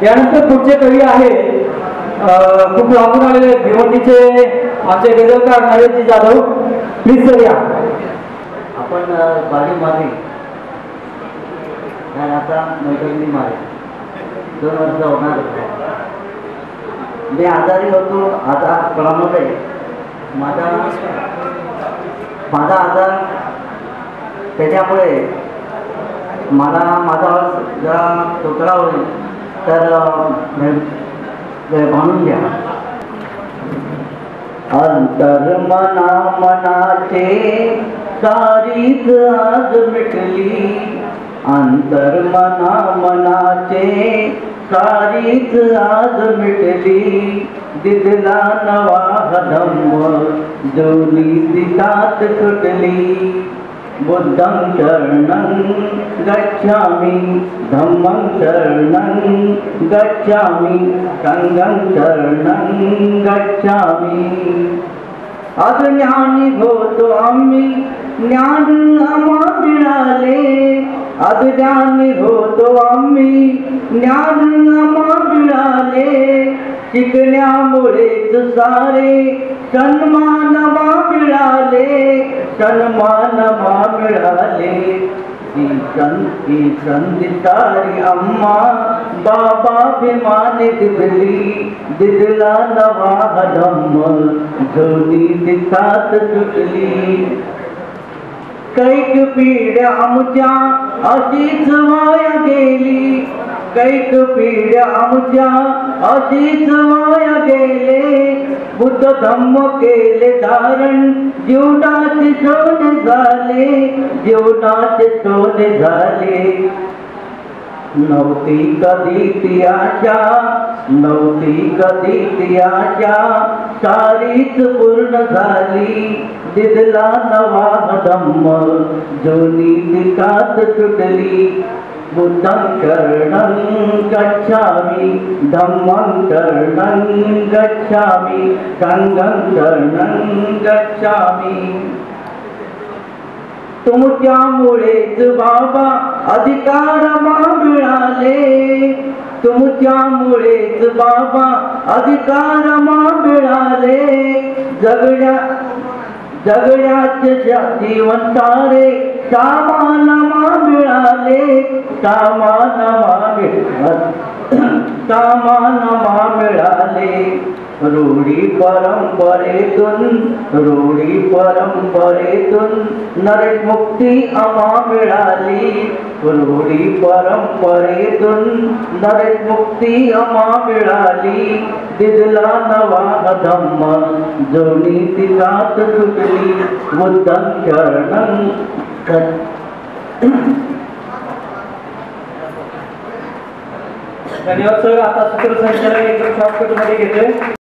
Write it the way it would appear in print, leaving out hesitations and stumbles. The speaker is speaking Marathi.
यानंतर पुढचे कवी आहेत खूप लांबून आलेले भिवंडीचे आमचे गजलकार नरेशजी जाधव. प्लीज सर या. आपण बाली मारे आता मैत्रिणी मारे 2 वर्ष होणार. मी आजारी होतो आजारपणामध्ये. माझा आजार त्याच्यामुळे मला माझा जरा तुकडा होईल तर म्हणून घ्या. अंतर मनाचे सारीच आज मिटली. अंतर मनाचे सारीच आज मिटली. दिदला नवा धम्म दोन्ही दिशात सुटली. बुद्धं शरणं गच्छामि धम्मं शरणं गच्छामि संघं शरणं गच्छामि. आज ज्ञानी होतो आम्ही ज्ञान आम्हा मिळाले. आज ज्ञानी होतो आम्ही ज्ञान आम्हा मिळाले. शिकण्यामुळेच सारे सन्मान मिळाले. सन्मान मिळाले. ही संधी सारी अम्मा बाबा भिमाने दिदली. दिदला नवा धम्म दोन्ही दिशात सुटली. कैक पीड आमच्या अशीच वाया गेली. कैक पीड आमच्या अशीच वाया गेले. बुद्ध धम्म केले धारण जीवनाचे सोने झाले. जीवनाचे सोने झाले. नव्हती कधी ती आशा नव्हती कधी ती आशा सारीच पूर्ण झाली. दिदला नवा धम्म दोन्ही दिशात सुटली. बुद्धं शरणं गच्छामि धम्मं शरणं गच्छामि संघं शरणं गच्छामि. तुमच्यामुळेच बाबा अधिकार मिळाले. तुमच्यामुळेच बाबा अधिकार मिळाले. जगण्याचे जीवन सारे सामान मिळाले. सामान मिळाले. रूढी परंपरेतून नरक मुक्ती आम्हा मिळाली. रूढी परंपरेतून नरक मुक्ती आम्हा मिळाली. दिदला नवा धम्म दोन्ही दिशात सुटली. बुद्धं शरणं धन्यवाद सर. आता सूत्रसंचालन एकदम शॉर्टकट मध्ये घेतोय.